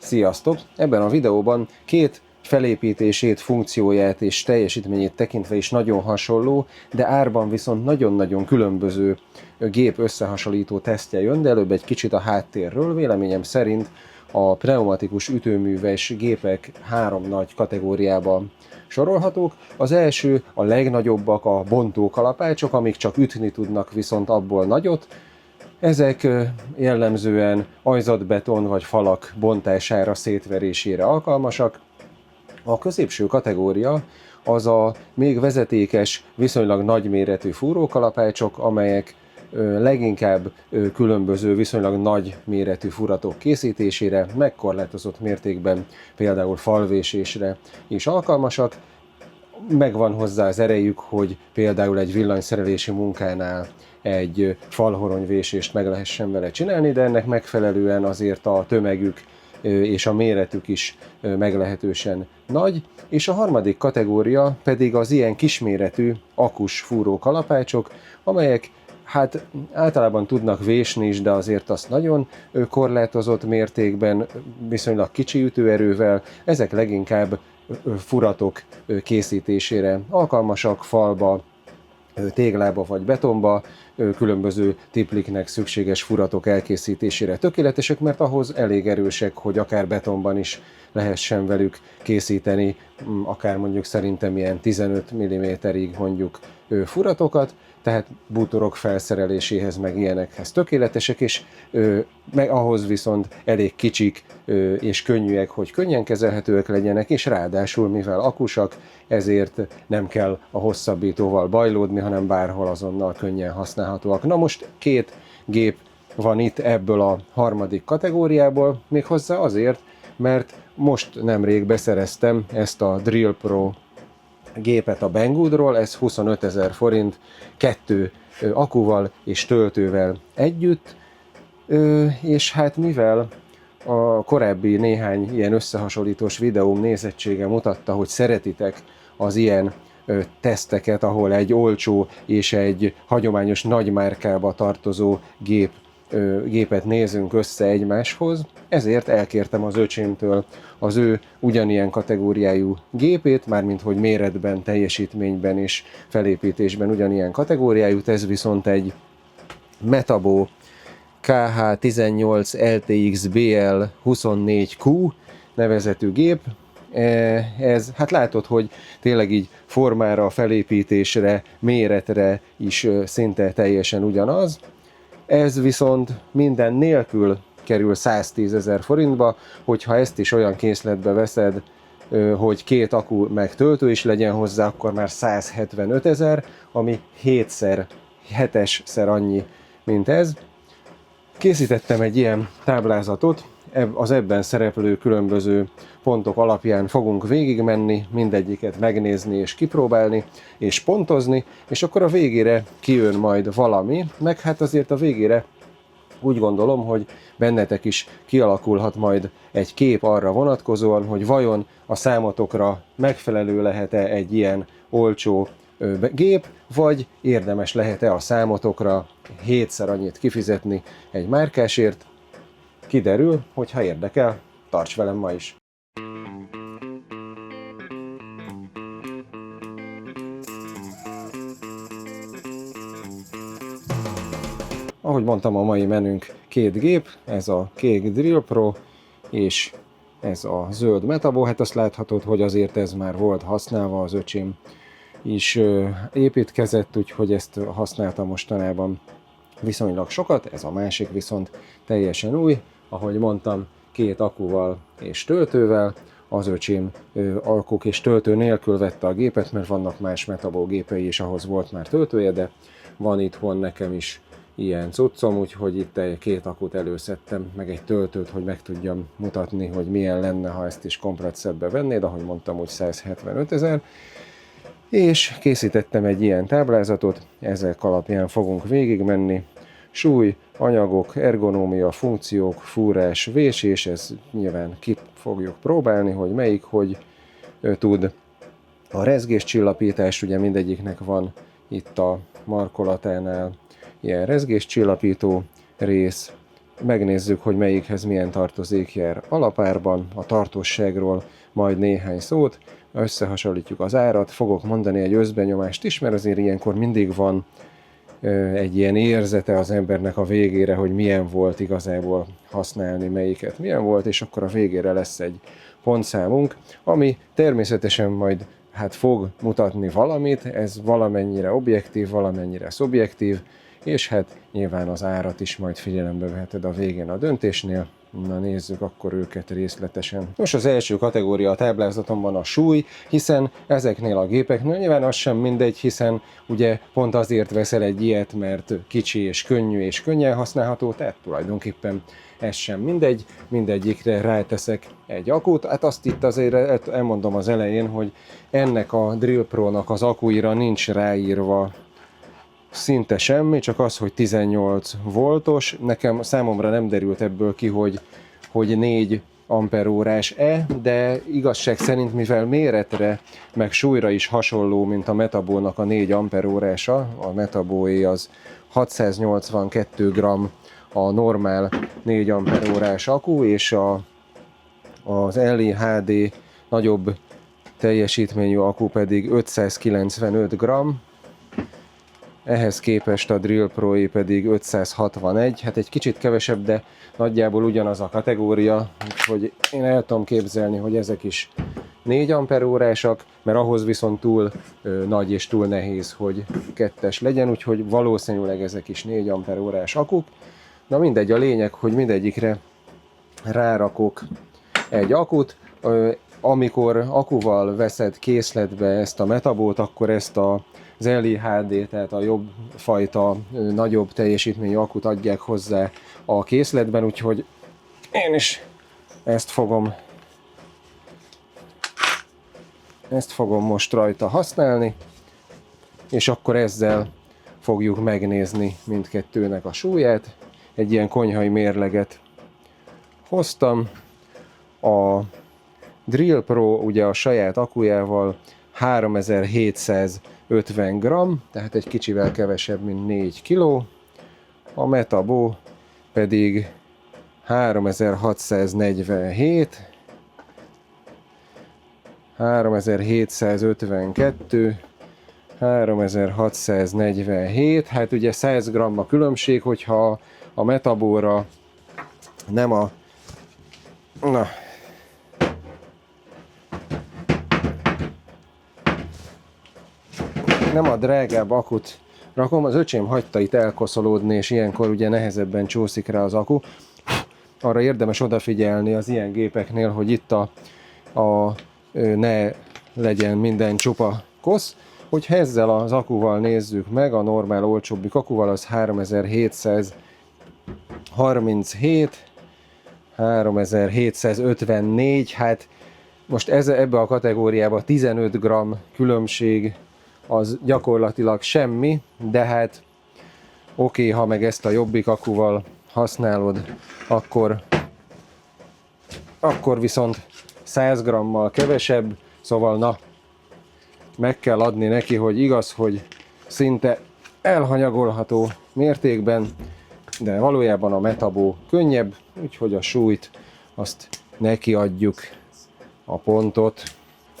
Sziasztok! Ebben a videóban két felépítését, funkcióját és teljesítményét tekintve is nagyon hasonló, de árban viszont nagyon-nagyon különböző gép összehasonlító tesztje jön, de előbb egy kicsit a háttérről. Véleményem szerint a pneumatikus ütőműves gépek három nagy kategóriába sorolhatók. Az első, a legnagyobbak a bontókalapácsok, amik csak ütni tudnak, viszont abból nagyot. Ezek jellemzően ajzatbeton vagy falak bontására, szétverésére alkalmasak. A középső kategória az a még vezetékes, viszonylag nagyméretű fúrókalapácsok, amelyek leginkább különböző, viszonylag nagy méretű furatok készítésére, megkorlátozott mértékben például falvésésre is alkalmasak. Megvan hozzá az erejük, hogy például egy villanyszerelési munkánál egy falhoronyvésést meg lehessen vele csinálni, de ennek megfelelően azért a tömegük és a méretük is meglehetősen nagy. És a harmadik kategória pedig az ilyen kisméretű akus fúrókalapácsok, amelyek hát általában tudnak vésni is, de azért azt nagyon korlátozott mértékben, viszonylag kicsi ütőerővel. Ezek leginkább furatok készítésére alkalmasak, falba, téglába vagy betonba, különböző tipliknek szükséges furatok elkészítésére tökéletesek, mert ahhoz elég erősek, hogy akár betonban is lehessen velük készíteni, akár mondjuk szerintem ilyen 15 mm-ig mondjuk furatokat, tehát bútorok felszereléséhez meg ilyenekhez tökéletesek, és meg ahhoz viszont elég kicsik és könnyűek, hogy könnyen kezelhetőek legyenek, és ráadásul mivel akusak, ezért nem kell a hosszabbítóval bajlódni, hanem bárhol azonnal könnyen használhatóak. Na most két gép van itt ebből a harmadik kategóriából, méghozzá azért, mert most nemrég beszereztem ezt a Drill Pro gépet a Banggoodról, ez 25 000 forint, 2 akuval és töltővel együtt, és hát mivel a korábbi néhány ilyen összehasonlítós videóm nézettsége mutatta, hogy szeretitek az ilyen teszteket, ahol egy olcsó és egy hagyományos nagymárkába tartozó gépet nézünk össze egymáshoz, ezért elkértem az öcsémtől az ő ugyanilyen kategóriájú gépét, mármint hogy méretben, teljesítményben és felépítésben ugyanilyen kategóriájút, ez viszont egy Metabo KH18 LTX BL 24Q nevezetű gép. Ez, hát látod, hogy tényleg így formára, felépítésre, méretre is szinte teljesen ugyanaz. Ez viszont minden nélkül kerül 110 000 forintba, hogyha ezt is olyan készletbe veszed, hogy két akku meg töltő is legyen hozzá, akkor már 175 000, ami 7-szer annyi, mint ez. Készítettem egy ilyen táblázatot, az ebben szereplő különböző pontok alapján fogunk végigmenni, mindegyiket megnézni és kipróbálni és pontozni, és akkor a végére kijön majd valami, meg hát azért a végére úgy gondolom, hogy bennetek is kialakulhat majd egy kép arra vonatkozóan, hogy vajon a számotokra megfelelő lehet-e egy ilyen olcsó gép, vagy érdemes lehet-e a számotokra 7-szer annyit kifizetni egy márkásért. Kiderül, hogy ha érdekel, tarts velem ma is! Ahogy mondtam, a mai menünk két gép, ez a kék Drill Pro és ez a zöld Metabo. Hát azt láthatod, hogy azért ez már volt használva, az öcsém is építkezett, úgyhogy ezt használtam mostanában viszonylag sokat, ez a másik viszont teljesen új, ahogy mondtam, két akuval és töltővel. Az öcsém akuk és töltő nélkül vette a gépet, mert vannak más Metabo gépei és ahhoz volt már töltője, de van itthon nekem is ilyen cuccom, úgyhogy itt két akut előszedtem, meg egy töltőt, hogy meg tudjam mutatni, hogy milyen lenne, ha ezt is komplet szetbe vennéd, ahogy mondtam, úgy 175 000. És készítettem egy ilyen táblázatot, ezek alapján fogunk végigmenni. Súly, anyagok, ergonómia, funkciók, fúrás, vésés, ez nyilván ki fogjuk próbálni, hogy melyik hogy tud. A rezgéscsillapítás, ugye mindegyiknek van itt a markolatánál ilyen rezgéscsillapító rész, megnézzük, hogy melyikhez milyen tartozék jár alapárban, a tartósságról majd néhány szót, összehasonlítjuk az árat, fogok mondani egy összbenyomást is, mert azért ilyenkor mindig van egy ilyen érzete az embernek a végére, hogy milyen volt igazából használni, melyiket milyen volt, és akkor a végére lesz egy pontszámunk, ami természetesen majd hát fog mutatni valamit, ez valamennyire objektív, valamennyire szubjektív, és hát nyilván az árat is majd figyelembe veheted a végén a döntésnél. Na nézzük akkor őket részletesen. Most az első kategória a táblázatomban a súly, hiszen ezeknél a gépeknél nyilván az sem mindegy, hiszen ugye pont azért veszel egy ilyet, mert kicsi és könnyű és könnyen használható, tehát tulajdonképpen ez sem mindegy, mindegyikre ráteszek egy akut. Hát azt itt azért elmondom az elején, hogy ennek a Drill Pro-nak az akuira nincs ráírva szinte semmi, csak az, hogy 18 voltos. Számomra nem derült ebből ki, hogy 4 amperórás-e, de igazság szerint, mivel méretre, meg súlyra is hasonló, mint a Metabo-nak a 4 amperórása, a Metabo-é az 682 g a normál 4 amperórás akku, és az LE-HD nagyobb teljesítményű akku pedig 595 g, ehhez képest a Drill Pro-é pedig 561, hát egy kicsit kevesebb, de nagyjából ugyanaz a kategória, úgyhogy én el tudom képzelni, hogy ezek is 4 amperórásak, mert ahhoz viszont túl nagy és túl nehéz, hogy 2-es legyen, úgyhogy valószínűleg ezek is 4 amperórás akuk. Na mindegy, a lényeg, hogy mindegyikre rárakok egy akut. Amikor akuval veszed készletbe ezt a Metabót, akkor ezt az LE-HD, tehát a jobb fajta, nagyobb teljesítményű akut adják hozzá a készletben, úgyhogy én is ezt fogom most rajta használni, és akkor ezzel fogjuk megnézni mindkettőnek a súlyát. Egy ilyen konyhai mérleget hoztam. A Drill Pro ugye a saját akujával 3750 g, tehát egy kicsivel kevesebb, mint 4 kg. A Metabo pedig 3647, 3752, 3647, hát ugye 100 g a különbség, hogyha a Metabóra nem a... Na, nem a drágább akut rakom, az öcsém hagyta itt elkoszolódni, és ilyenkor ugye nehezebben csúszik rá az aku. Arra érdemes odafigyelni az ilyen gépeknél, hogy itt ne legyen minden csupa kosz. Hogyha ezzel az akuval nézzük meg, a normál olcsóbbik akuval az 3737, 3754, hát most ebbe a kategóriába 15 g különbség az gyakorlatilag semmi, de hát oké, ha meg ezt a jobbik akuval használod, akkor viszont 100 g-mal kevesebb, szóval na, meg kell adni neki, hogy igaz, hogy szinte elhanyagolható mértékben, de valójában a Metabo könnyebb, úgyhogy a súlyt azt neki adjuk a pontot.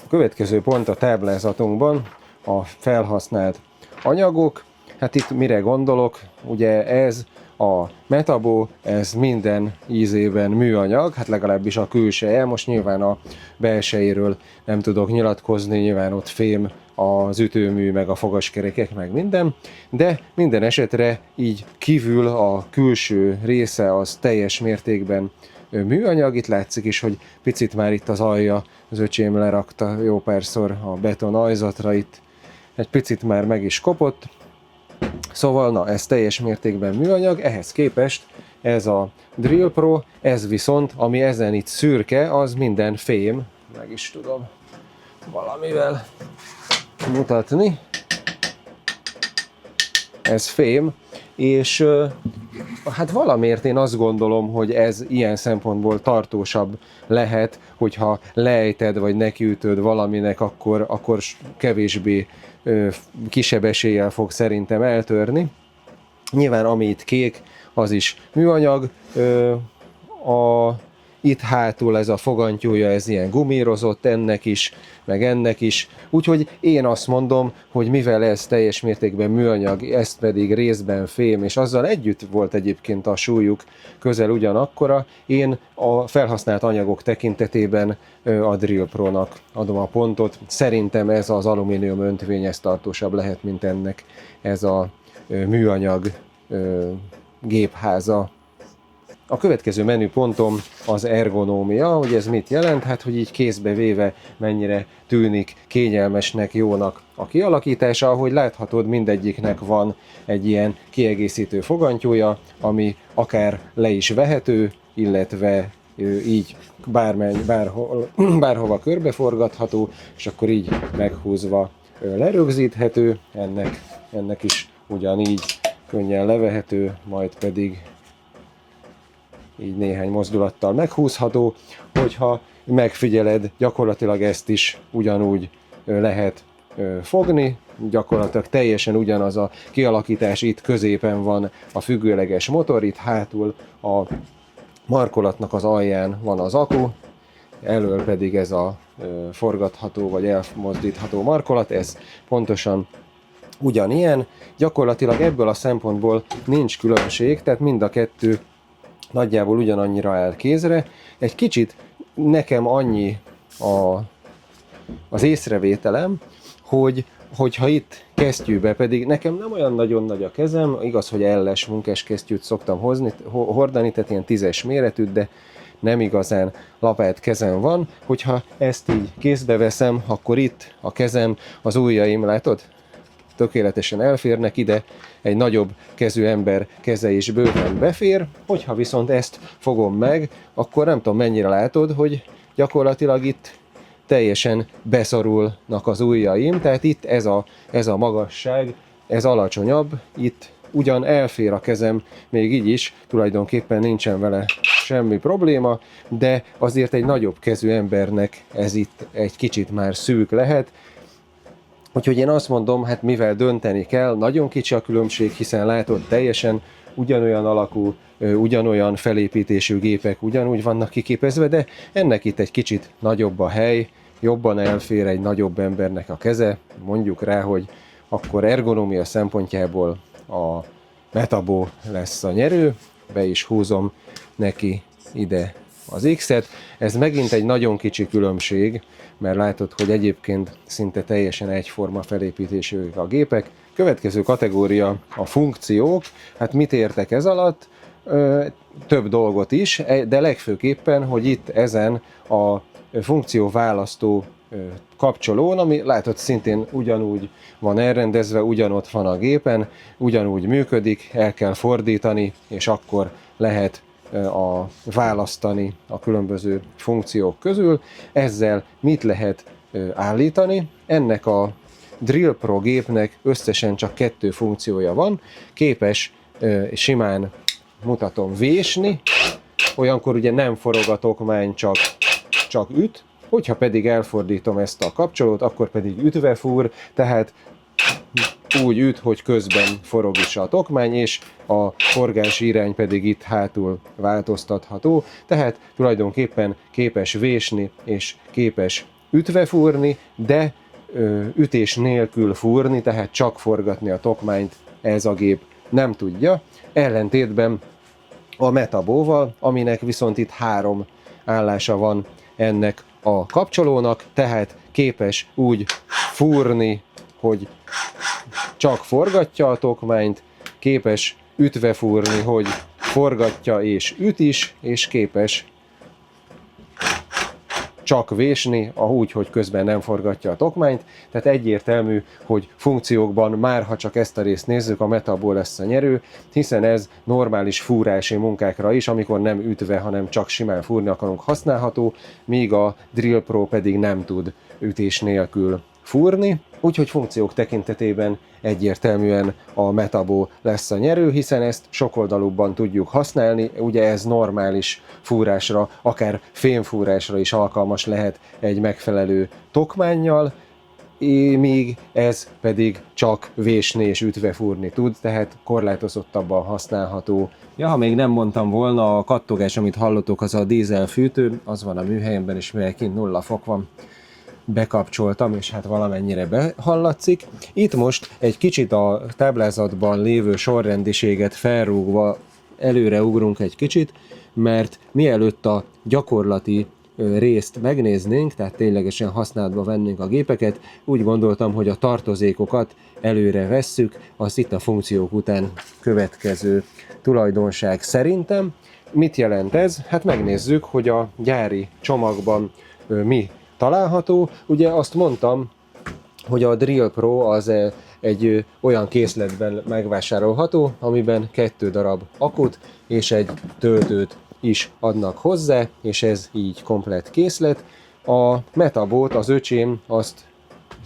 A következő pont a táblázatunkban a felhasznált anyagok. Hát itt mire gondolok? Ugye ez a Metabo, ez minden ízében műanyag, hát legalábbis a külseje, most nyilván a belsejéről nem tudok nyilatkozni, nyilván ott fém az ütőmű, meg a fogaskerekek, meg minden, de minden esetre így kívül a külső része az teljes mértékben műanyag. Itt látszik is, hogy picit már itt az alja, az öcsém lerakta jó párszor a beton ajzatra, itt egy picit már meg is kopott. Szóval na, ez teljes mértékben műanyag, ehhez képest ez a Drill Pro, ez viszont, ami ezen itt szürke, az minden fém, meg is tudom valamivel mutatni. Ez fém, és hát valamiért én azt gondolom, hogy ez ilyen szempontból tartósabb lehet, hogyha leejted vagy nekiütöd valaminek, akkor kevésbé kisebb eséllyel fog szerintem eltörni. Nyilván ami itt kék, az is műanyag. Itt hátul ez a fogantyúja, ez ilyen gumírozott, ennek is, meg ennek is. Úgyhogy én azt mondom, hogy mivel ez teljes mértékben műanyag, ez pedig részben fém, és azzal együtt volt egyébként a súlyuk közel ugyanakkora, én a felhasznált anyagok tekintetében a Drill Pro-nak adom a pontot. Szerintem ez az alumínium öntvény, ez tartósabb lehet, mint ennek ez a műanyag gépháza. A következő menüpontom az ergonómia, hogy ez mit jelent? Hát, hogy így kézbe véve mennyire tűnik kényelmesnek, jónak a kialakítása. Ahogy láthatod, mindegyiknek van egy ilyen kiegészítő fogantyúja, ami akár le is vehető, illetve így bárhova körbeforgatható, és akkor így meghúzva lerögzíthető. Ennek is ugyanígy könnyen levehető, majd pedig így néhány mozdulattal meghúzható. Hogyha megfigyeled, gyakorlatilag ezt is ugyanúgy lehet fogni, gyakorlatilag teljesen ugyanaz a kialakítás, itt középen van a függőleges motor, itt hátul a markolatnak az alján van az akku, elől pedig ez a forgatható vagy elmozdítható markolat, ez pontosan ugyanilyen. Gyakorlatilag ebből a szempontból nincs különbség, tehát mind a kettő nagyjából ugyanannyira áll kézre. Egy kicsit nekem annyi az észrevételem, hogyha itt kesztyűbe, pedig nekem nem olyan nagyon nagy a kezem, igaz, hogy elles munkáskesztyűt szoktam hordani, tehát ilyen 10-es méretűt, de nem igazán lapát kezem van. Hogyha ezt így kézbe veszem, akkor itt a kezem, az ujjaim, látod? Tökéletesen elférnek ide, egy nagyobb kezű ember keze is bőven befér. Hogyha viszont ezt fogom meg, akkor nem tudom mennyire látod, hogy gyakorlatilag itt teljesen beszorulnak az ujjaim, tehát itt ez a magasság, ez alacsonyabb, itt ugyan elfér a kezem, még így is, tulajdonképpen nincsen vele semmi probléma, de azért egy nagyobb kezű embernek ez itt egy kicsit már szűk lehet. Úgyhogy én azt mondom, hát mivel dönteni kell, nagyon kicsi a különbség, hiszen látod, teljesen ugyanolyan alakú, ugyanolyan felépítésű gépek ugyanúgy vannak kiképezve, de ennek itt egy kicsit nagyobb a hely, jobban elfér egy nagyobb embernek a keze, mondjuk rá, hogy akkor ergonómia szempontjából a Metabo lesz a nyerő, be is húzom neki ide az X-et. Ez megint egy nagyon kicsi különbség, mert látod, hogy egyébként szinte teljesen egyforma felépítésű a gépek. Következő kategória a funkciók. Hát mit értek ez alatt? Több dolgot is, de legfőképpen, hogy itt ezen a funkcióválasztó kapcsolón, ami látod szintén ugyanúgy van elrendezve, ugyanott van a gépen, ugyanúgy működik, el kell fordítani, és akkor lehet választani a különböző funkciók közül. Ezzel mit lehet állítani? Ennek a Drill Pro gépnek összesen csak 2 funkciója van, képes simán, mutatom, vésni, olyankor ugye nem forog a tokmány, csak üt, hogyha pedig elfordítom ezt a kapcsolót, akkor pedig ütve fúr, tehát úgy üt, hogy közben forog is a tokmány, és a forgási irány pedig itt hátul változtatható, tehát tulajdonképpen képes vésni és képes ütve fúrni, de ütés nélkül fúrni, tehát csak forgatni a tokmányt ez a gép nem tudja, ellentétben a Metabóval, aminek viszont itt 3 állása van ennek a kapcsolónak, tehát képes úgy fúrni, hogy csak forgatja a tokmányt, képes ütve fúrni, hogy forgatja és üt is, és képes csak vésni, úgy, hogy közben nem forgatja a tokmányt. Tehát egyértelmű, hogy funkciókban már ha csak ezt a részt nézzük, a Metabo lesz a nyerő, hiszen ez normális fúrási munkákra is, amikor nem ütve, hanem csak simán fúrni akarunk, használható, míg a Drill Pro pedig nem tud ütés nélkül fúrni. Úgyhogy funkciók tekintetében egyértelműen a Metabo lesz a nyerő, hiszen ezt sokoldalúbban tudjuk használni, ugye ez normális fúrásra, akár fémfúrásra is alkalmas lehet egy megfelelő tokmánnyal. míg ez pedig csak vésni és ütve fúrni tud, tehát korlátozottabban használható. Ja, ha még nem mondtam volna, a kattogás, amit hallottok, az a dízelfűtő, az van a műhelyemben, és mivel kint 0 fok van, bekapcsoltam, és hát valamennyire behallatszik. Itt most egy kicsit a táblázatban lévő sorrendiséget felrúgva előre ugrunk egy kicsit, mert mielőtt a gyakorlati részt megnéznénk, tehát ténylegesen használatba vennénk a gépeket, úgy gondoltam, hogy a tartozékokat előre vesszük, azt itt a funkciók után következő tulajdonság szerintem. Mit jelent ez? Hát megnézzük, hogy a gyári csomagban mi található. Ugye azt mondtam, hogy a Drill Pro az egy olyan készletben megvásárolható, amiben 2 darab akut és egy töltőt is adnak hozzá, és ez így komplett készlet. A Metabót az öcsém azt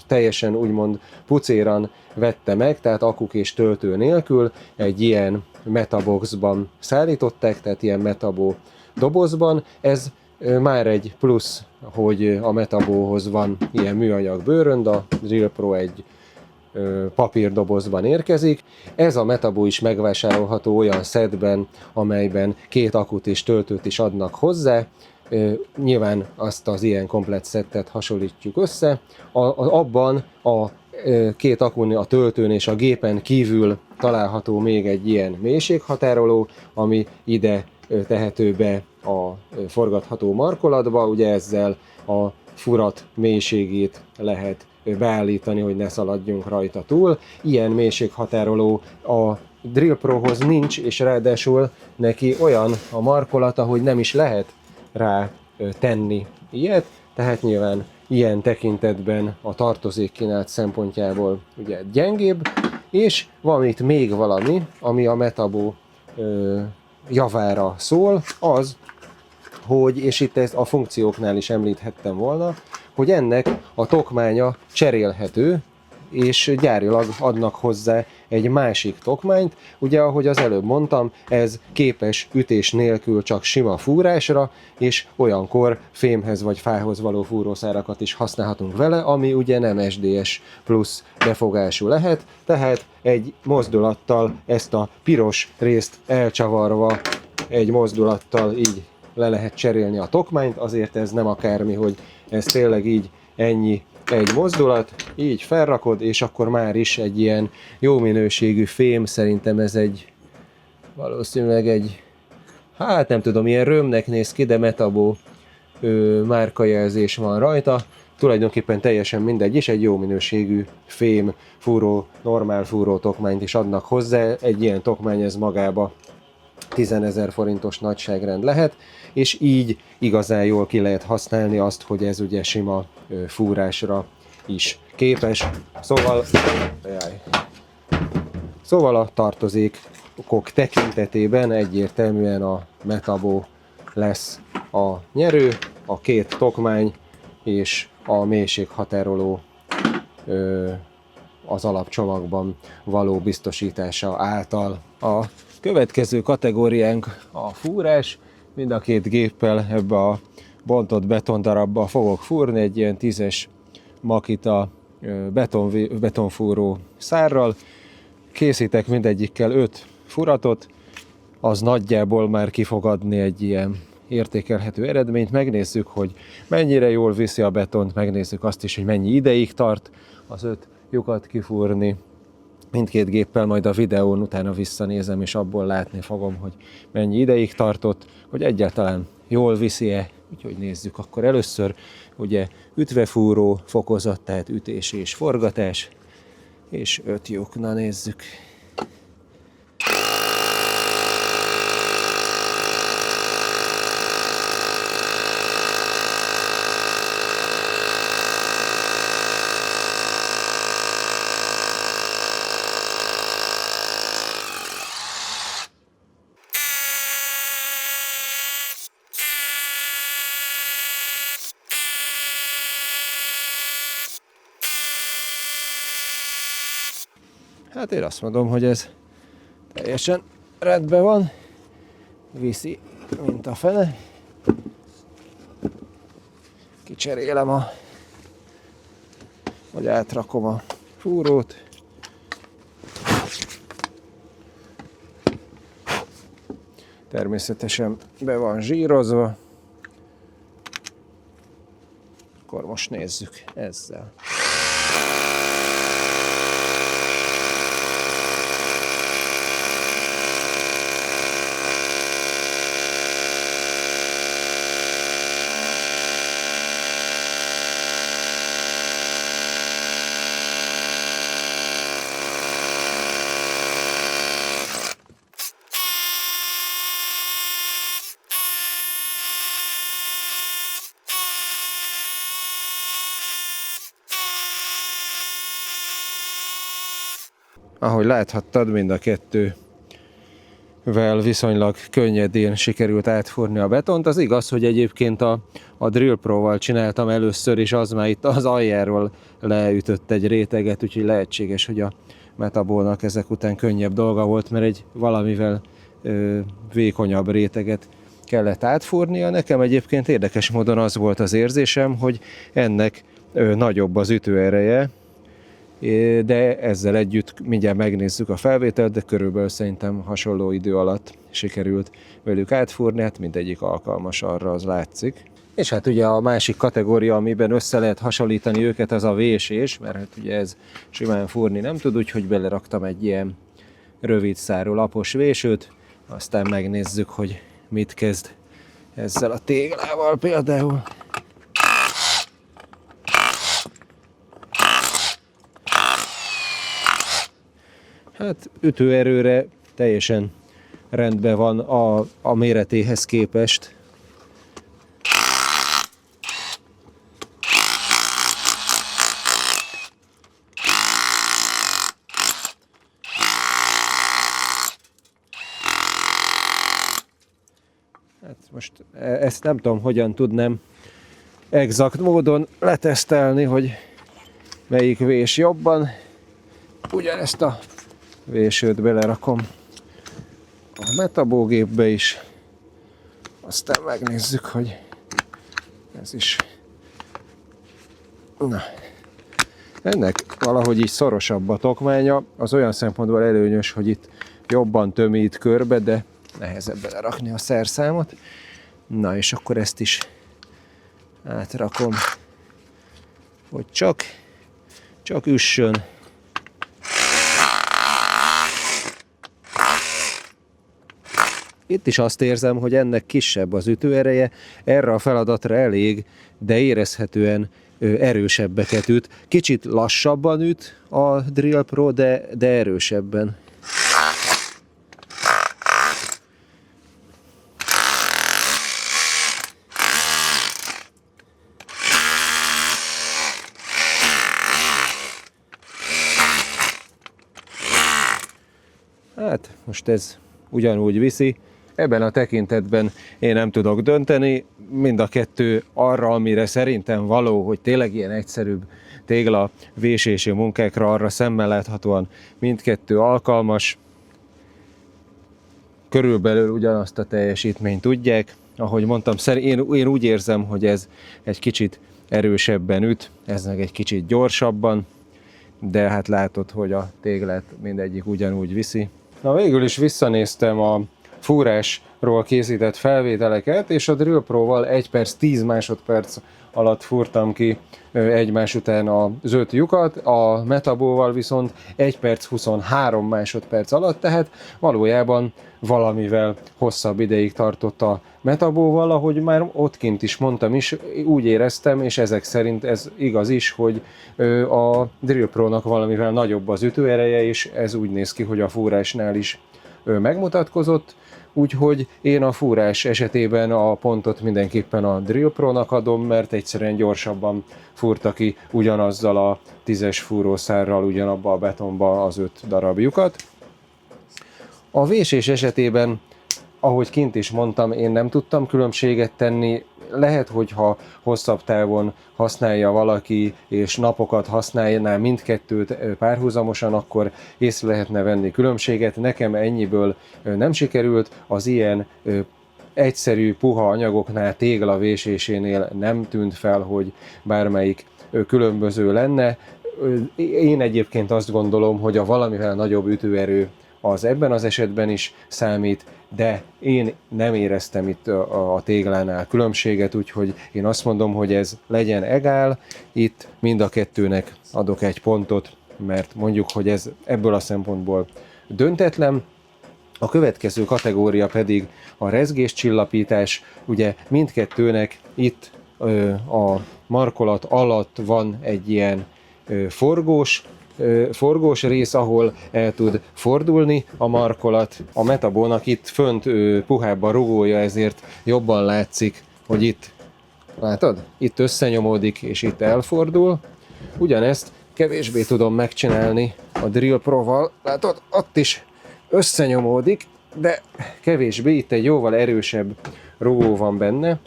teljesen úgymond pucéran vette meg, tehát akuk és töltő nélkül egy ilyen Metaboxban szállították, tehát ilyen Metabó dobozban. Ez már egy plusz, hogy a Metabóhoz van ilyen műanyag bőrönd, a Drill Pro egy papírdobozban érkezik. Ez a Metabó is megvásárolható olyan szedben, amelyben 2 akut és töltőt is adnak hozzá. Nyilván azt az ilyen komplett szettet hasonlítjuk össze. Abban a 2 akun, a töltőn és a gépen kívül található még egy ilyen mélységhatároló, ami ide tehető be a forgatható markolatba. Ugye ezzel a furat mélységét lehet beállítani, hogy ne szaladjunk rajta túl. Ilyen mélységhatároló a Drill Prohoz nincs, és ráadásul neki olyan a markolata, hogy nem is lehet rá tenni ilyet, tehát nyilván ilyen tekintetben a tartozékkínálat szempontjából ugye gyengébb, és van itt még valami, ami a Metabó javára szól, az, hogy, és itt ezt a funkcióknál is említhettem volna, hogy ennek a tokmánya cserélhető, és gyárilag adnak hozzá egy másik tokmányt. Ugye, ahogy az előbb mondtam, ez képes ütés nélkül csak sima fúrásra, és olyankor fémhez vagy fához való fúrószárakat is használhatunk vele, ami ugye nem SDS plusz befogású lehet, tehát egy mozdulattal ezt a piros részt elcsavarva egy mozdulattal így le lehet cserélni a tokmányt, azért ez nem akármi, hogy ez tényleg így ennyi egy mozdulat, így felrakod, és akkor már is egy ilyen jó minőségű fém, szerintem ez egy, valószínűleg egy, hát nem tudom, ilyen römnek néz ki, de Metabó márkajelzés van rajta, tulajdonképpen teljesen mindegy, és egy jó minőségű fém fúró, normál fúró tokmányt is adnak hozzá, egy ilyen tokmány ez magába 10 000 forintos nagyságrend lehet, és így igazán jól ki lehet használni azt, hogy ez ugye sima fúrásra is képes. Szóval a tartozékok tekintetében egyértelműen a Metabó lesz a nyerő, a 2 tokmány és a mélységhatároló az alapcsomagban való biztosítása által. A következő kategóriánk a fúrás. Mind a 2 géppel ebbe a bontott betondarabba fogok fúrni, egy ilyen 10-es Makita betonfúró szárral. Készítek mindegyikkel 5 furatot, az nagyjából már ki fog adni egy ilyen értékelhető eredményt. Megnézzük, hogy mennyire jól viszi a betont, megnézzük azt is, hogy mennyi ideig tart az 5 lyukat kifúrni. Mindkét géppel majd a videón utána visszanézem, és abból látni fogom, hogy mennyi ideig tartott, hogy egyáltalán jól viszi-e. Úgyhogy nézzük akkor először, ugye ütvefúró fokozat, tehát ütés és forgatás, és 5 lyuk. Na nézzük. Hát én azt mondom, hogy ez teljesen rendben van, viszi, mint a fene. hogy átrakom a fúrót. Természetesen be van zsírozva. Akkor most nézzük ezzel. Ahogy láthattad, mind a kettővel viszonylag könnyedén sikerült átfúrni a betont. Az igaz, hogy egyébként a Drill Pro-val csináltam először, és az már itt az aljáról leütött egy réteget, úgyhogy lehetséges, hogy a Metabolnak ezek után könnyebb dolga volt, mert egy valamivel vékonyabb réteget kellett átfúrnia. Nekem egyébként érdekes módon az volt az érzésem, hogy ennek nagyobb az ütőereje, de ezzel együtt mindjárt megnézzük a felvételt, de körülbelül szerintem hasonló idő alatt sikerült velük átfúrni, hát mindegyik alkalmas arra, az látszik. És hát ugye a másik kategória, amiben össze lehet hasonlítani őket, az a vésés, mert hát ugye ez simán fúrni nem tud, úgyhogy beleraktam egy ilyen rövid szárú lapos vésőt, aztán megnézzük, hogy mit kezd ezzel a téglával például. Hát ütőerőre teljesen rendben van a méretéhez képest. Hát most ezt nem tudom, hogyan tudnám exakt módon letesztelni, hogy melyik vés jobban. Ugyanezt a vésőt belerakom a metabógépbe is, aztán megnézzük, hogy ez is. Na, ennek valahogy így szorosabb a tokmánya, az olyan szempontból előnyös, hogy itt jobban tömít körbe, de nehezebb belerakni a szerszámot. Na, és akkor ezt is átrakom, hogy csak üssön. Itt is azt érzem, hogy ennek kisebb az ütőereje, erre a feladatra elég, de érezhetően erősebbeket üt. Kicsit lassabban üt a Drill Pro, de erősebben. Hát most ez ugyanúgy viszi. Ebben a tekintetben én nem tudok dönteni, mind a kettő arra, amire szerintem való, hogy tényleg ilyen egyszerűbb tégla vésési munkákra, arra szemmel láthatóan mindkettő alkalmas. Körülbelül ugyanazt a teljesítményt tudják. Ahogy mondtam, én úgy érzem, hogy ez egy kicsit erősebben üt, ez meg egy kicsit gyorsabban, de hát látod, hogy a téglát mindegyik ugyanúgy viszi. Na, végül is visszanéztem a fúrásról készített felvételeket, és a Drill Pro-val 1 perc 10 másodperc alatt fúrtam ki egymás után az 5 lyukat, a Metabóval viszont 1 perc 23 másodperc alatt, tehát valójában valamivel hosszabb ideig tartott a Metabóval, ahogy már ott kint is mondtam is, úgy éreztem, és ezek szerint ez igaz is, hogy a Drill Pro-nak valamivel nagyobb az ütőereje, és ez úgy néz ki, hogy a fúrásnál is megmutatkozott, úgyhogy én a fúrás esetében a pontot mindenképpen a Drill Pro-nak adom, mert egyszerűen gyorsabban fúrta ki ugyanazzal a 10-es fúrószárral ugyanabba a betonba az 5 darab lyukat. A vésés esetében, ahogy kint is mondtam, én nem tudtam különbséget tenni. Lehet, hogyha hosszabb távon használja valaki, és napokat használná mindkettőt párhuzamosan, akkor észre lehetne venni különbséget. Nekem ennyiből nem sikerült, az ilyen egyszerű, puha anyagoknál, tégla vésésénél nem tűnt fel, hogy bármelyik különböző lenne. Én egyébként azt gondolom, hogy a valamivel nagyobb ütőerő az ebben az esetben is számít, de én nem éreztem itt a téglánál különbséget, úgyhogy én azt mondom, hogy ez legyen egál, itt mind a kettőnek adok egy pontot, mert mondjuk, hogy ez ebből a szempontból döntetlen. A következő kategória pedig a rezgéscsillapítás, ugye mindkettőnek itt a markolat alatt van egy ilyen forgós rész, ahol el tud fordulni a markolat. A Metabónak itt fönt puhább a rugója, ezért jobban látszik, hogy itt, látod? Itt összenyomódik és itt elfordul. Ugyanezt kevésbé tudom megcsinálni a Drill Pro-val, látod? Ott is összenyomódik, de kevésbé, itt egy jóval erősebb rugó van benne.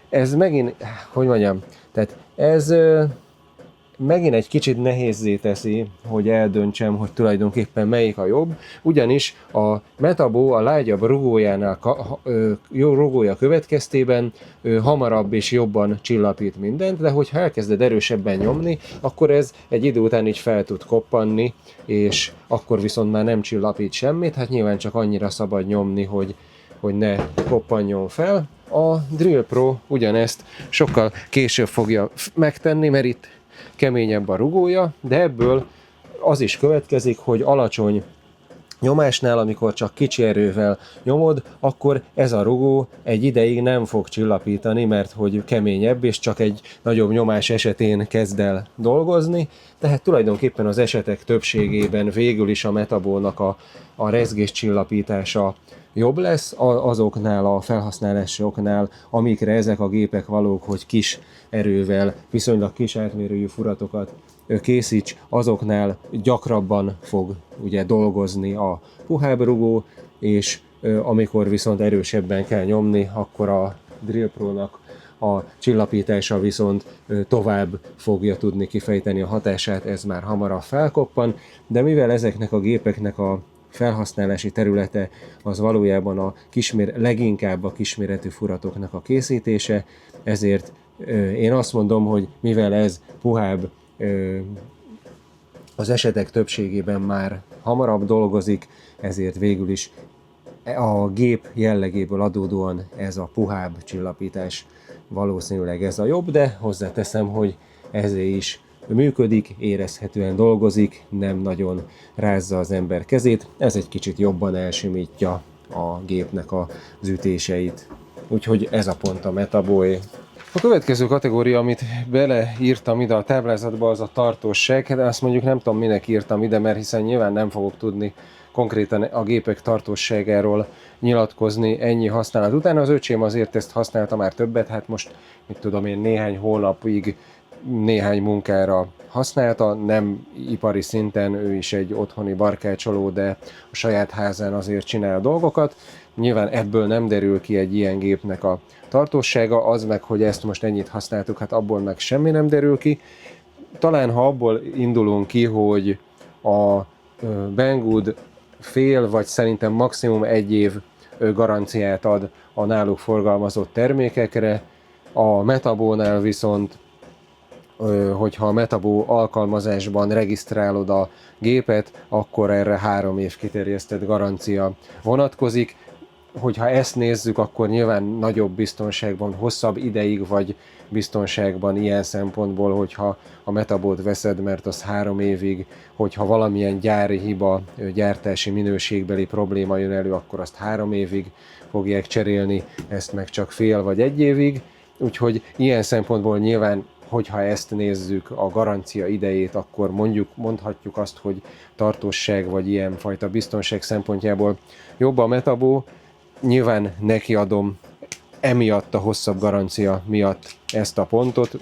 Ez megint, hogy mondjam, tehát ez megint egy kicsit nehézzé teszi, hogy eldöntsem, hogy tulajdonképpen melyik a jobb, ugyanis a Metabo a lágyabb rugója következtében hamarabb és jobban csillapít mindent, de hogyha elkezded erősebben nyomni, akkor ez egy idő után így fel tud koppanni, és akkor viszont már nem csillapít semmit, hát nyilván csak annyira szabad nyomni, hogy ne koppanjon fel. A Drill Pro ugyanezt sokkal később fogja megtenni, mert itt keményebb a rugója, de ebből az is következik, hogy alacsony nyomásnál, amikor csak kicsi erővel nyomod, akkor ez a rugó egy ideig nem fog csillapítani, mert hogy keményebb, és csak egy nagyobb nyomás esetén kezd el dolgozni, tehát tulajdonképpen az esetek többségében végül is a Metabónak a rezgés csillapítása jobb lesz azoknál a felhasználásoknál, amikre ezek a gépek valók, hogy kis erővel, viszonylag kis átmérőjű furatokat készíts, azoknál gyakrabban fog ugye dolgozni a puhább rugó, és amikor viszont erősebben kell nyomni, akkor a Drill Pro-nak a csillapítása viszont tovább fogja tudni kifejteni a hatását, ez már hamarabb felkoppan, de mivel ezeknek a gépeknek a felhasználási területe az valójában leginkább a kisméretű furatoknak a készítése, ezért én azt mondom, hogy mivel ez puhább, az esetek többségében már hamarabb dolgozik, ezért végül is a gép jellegéből adódóan ez a puhább csillapítás valószínűleg ez a jobb, de hozzáteszem, hogy ezért is működik, érezhetően dolgozik, nem nagyon rázza az ember kezét, ez egy kicsit jobban elsimítja a gépnek az ütéseit. Úgyhogy ez a pont a Metaboé. A következő kategória, amit beleírtam ide a táblázatba, az a tartóság, de azt mondjuk nem tudom, minek írtam ide, mert hiszen nyilván nem fogok tudni konkrétan a gépek tartóságáról nyilatkozni ennyi használat után. Az öcsém azért ezt használta már többet, hát most, mit tudom én, néhány hónapig néhány munkára használta, nem ipari szinten, ő is egy otthoni barkácsoló, de a saját házán azért csinál dolgokat. Nyilván ebből nem derül ki egy ilyen gépnek a tartósága, az meg, hogy ezt most ennyit használtuk, hát abból meg semmi nem derül ki. Talán ha abból indulunk ki, hogy a Banggood fél, vagy szerintem maximum 1 év garanciát ad a náluk forgalmazott termékekre, a Metabónál viszont hogyha a Metabo alkalmazásban regisztrálod a gépet, akkor erre 3 év kiterjesztett garancia vonatkozik. Hogyha ezt nézzük, akkor nyilván nagyobb biztonságban, hosszabb ideig vagy biztonságban ilyen szempontból, hogyha a Metabót veszed, mert az 3 évig, hogyha valamilyen gyári hiba, gyártási minőségbeli probléma jön elő, akkor azt 3 évig fogják cserélni, ezt meg csak fél vagy 1 évig. Úgyhogy ilyen szempontból nyilván, hogyha ezt nézzük, a garancia idejét, akkor mondhatjuk azt, hogy tartóság vagy ilyenfajta biztonság szempontjából jobb a Metabo. Nyilván neki adom emiatt a hosszabb garancia miatt ezt a pontot,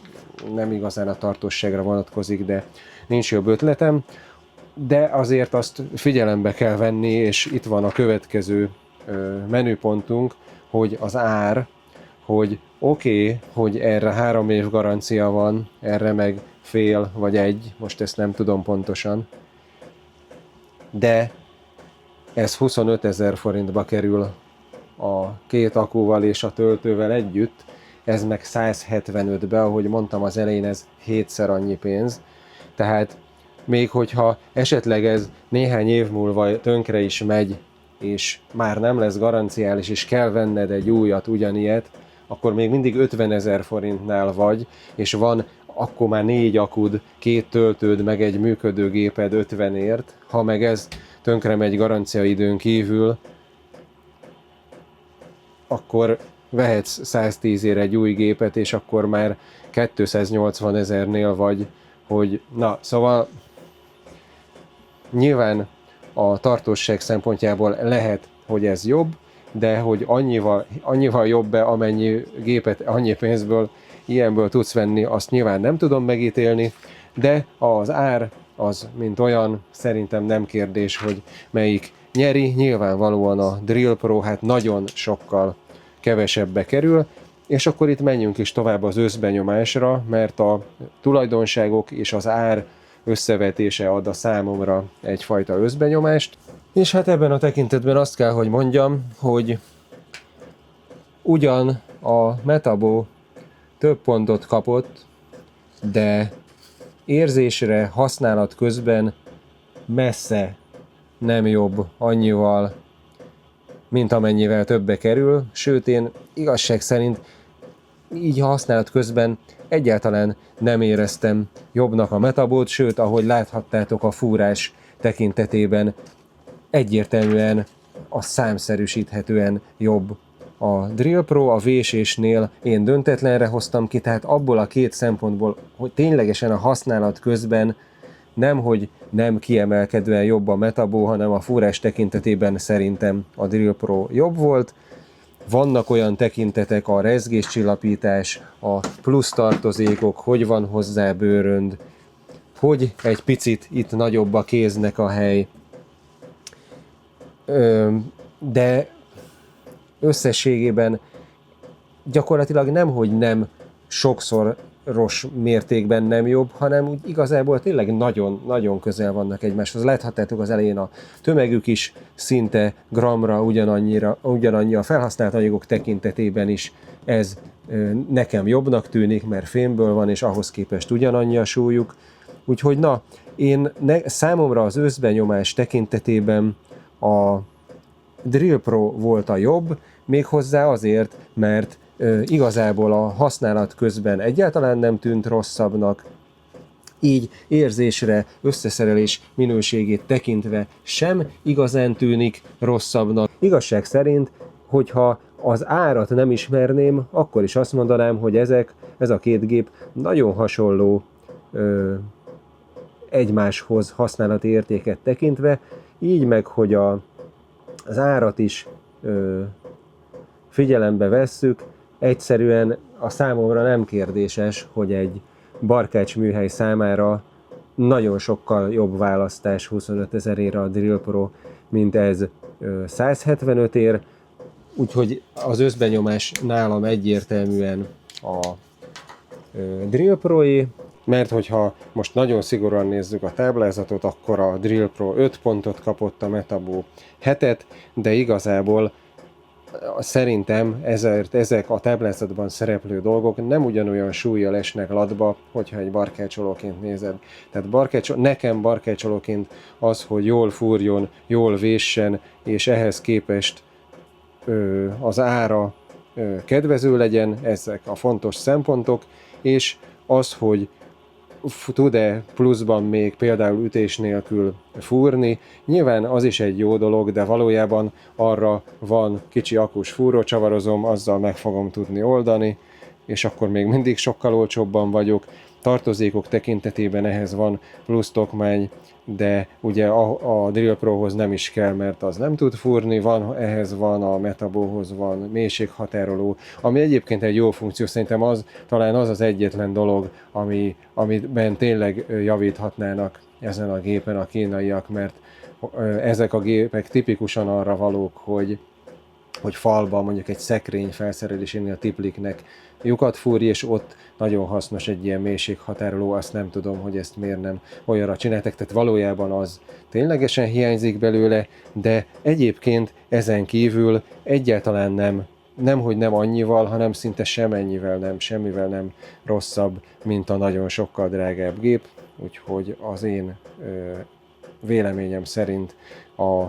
nem igazán a tartóságra vonatkozik, de nincs jobb ötletem, de azért azt figyelembe kell venni, és itt van a következő menüpontunk, hogy az ár, hogy oké, hogy erre 3 év garancia van, erre meg fél vagy 1, most ezt nem tudom pontosan, de ez 25 000 forintba kerül a 2 akúval és a töltővel együtt, ez meg 175-be, ahogy mondtam az elején, ez 7-szer annyi pénz, tehát még hogyha esetleg ez néhány év múlva tönkre is megy, és már nem lesz garanciális, és kell venned egy újat, ugyanilyet, akkor még mindig 50 000 forintnál vagy, és van akkor már 4 akud, 2 töltőd, meg egy működő géped 50-ért. Ha meg ez tönkre megy garanciaidőn kívül, akkor vehetsz 110 ér egy új gépet, és akkor már 280 000-nél vagy, hogy na, szóval nyilván a tartóság szempontjából lehet, hogy ez jobb, de hogy annyival jobb-e, amennyi gépet annyi pénzből, ilyenből tudsz venni, azt nyilván nem tudom megítélni, de az ár az, mint olyan, szerintem nem kérdés, hogy melyik nyeri. Nyilvánvalóan a Drill Pro hát nagyon sokkal kevesebbe kerül, és akkor itt menjünk is tovább az összbenyomásra, mert a tulajdonságok és az ár összevetése ad a számomra egyfajta összbenyomást. És hát ebben a tekintetben azt kell, hogy mondjam, hogy ugyan a Metabo több pontot kapott, de érzésre, használat közben messze nem jobb annyival, mint amennyivel többe kerül, sőt én igazság szerint így használat közben egyáltalán nem éreztem jobbnak a Metabót, sőt, ahogy láthattátok a fúrás tekintetében egyértelműen a számszerűsíthetően jobb a Drill Pro. A vésésnél én döntetlenre hoztam ki, tehát abból a két szempontból, hogy ténylegesen a használat közben nemhogy nem kiemelkedően jobb a Metabo, hanem a fúrás tekintetében szerintem a Drill Pro jobb volt. Vannak olyan tekintetek, a rezgéscsillapítás, a plusz tartozékok, hogy van hozzá bőrönd, hogy egy picit itt nagyobb a kéznek a hely, de összességében gyakorlatilag nemhogy nem sokszoros mértékben nem jobb, hanem úgy igazából tényleg nagyon közel vannak egymáshoz. Láthattátok az elején a tömegük is szinte gramra ugyanannyi a felhasznált anyagok tekintetében is ez nekem jobbnak tűnik, mert fémből van, és ahhoz képest ugyanannyi a súlyuk. Úgyhogy na, számomra az összbenyomás tekintetében a Drill Pro volt a jobb, méghozzá azért, mert igazából a használat közben egyáltalán nem tűnt rosszabbnak, így érzésre, összeszerelés minőségét tekintve sem igazán tűnik rosszabbnak. Igazság szerint, hogyha az árat nem ismerném, akkor is azt mondanám, hogy ez a két gép nagyon hasonló egymáshoz használati értéket tekintve, így meg, hogy az árat is figyelembe vesszük, egyszerűen a számomra nem kérdéses, hogy egy barkács műhely számára nagyon sokkal jobb választás 25 000-ére a Drill Pro, mint ez 175 ér, úgyhogy az összbenyomás nálam egyértelműen a Drill Pro-é, mert hogyha most nagyon szigorúan nézzük a táblázatot, akkor a Drill Pro 5 pontot kapott, a Metabo 7-et, de igazából szerintem ezek a táblázatban szereplő dolgok nem ugyanolyan súllyal esnek latba, hogyha egy barkácsolóként nézed. Tehát nekem barkácsolóként az, hogy jól fúrjon, jól véssen, és ehhez képest az ára kedvező legyen, ezek a fontos szempontok, és az, hogy tud-e pluszban még például ütés nélkül fúrni. Nyilván az is egy jó dolog, de valójában arra van kicsi akus fúrócsavarozom, azzal meg fogom tudni oldani, és akkor még mindig sokkal olcsóbban vagyok. Tartozékok tekintetében ehhez van plusz tokmány, de ugye a Drill Prohoz nem is kell, mert az nem tud fúrni, ehhez van, a Metabohoz van mélységhatároló, ami egyébként egy jó funkció, szerintem talán az egyetlen dolog, amiben tényleg javíthatnának ezen a gépen a kínaiak, mert ezek a gépek tipikusan arra valók, hogy falban mondjuk egy szekrény felszerelésénél a tipliknek lyukat fúrj, és ott nagyon hasznos egy ilyen mélységhatároló, azt nem tudom, hogy ezt miért nem olyanra csináltak, tehát valójában az ténylegesen hiányzik belőle, de egyébként ezen kívül egyáltalán nemhogy nem annyival, hanem szinte semmivel nem rosszabb, mint a nagyon sokkal drágább gép. úgyhogy az én véleményem szerint a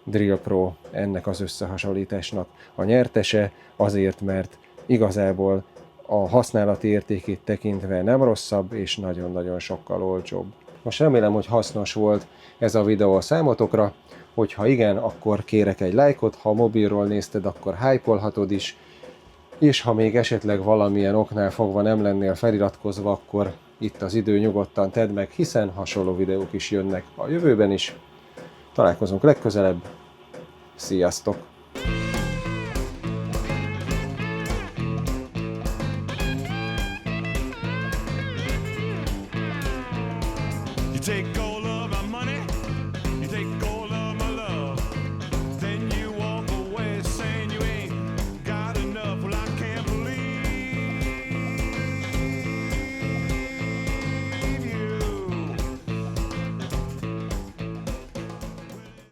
Drill Pro ennek az összehasonlításnak a nyertese, azért, mert igazából a használati értékét tekintve nem rosszabb, és nagyon-nagyon sokkal olcsóbb. Most remélem, hogy hasznos volt ez a videó a számotokra, hogyha igen, akkor kérek egy lájkot, ha mobilról nézted, akkor hype-olhatod is, és ha még esetleg valamilyen oknál fogva nem lennél feliratkozva, akkor itt az idő, nyugodtan tedd meg, hiszen hasonló videók is jönnek a jövőben is. Találkozunk legközelebb, sziasztok! You take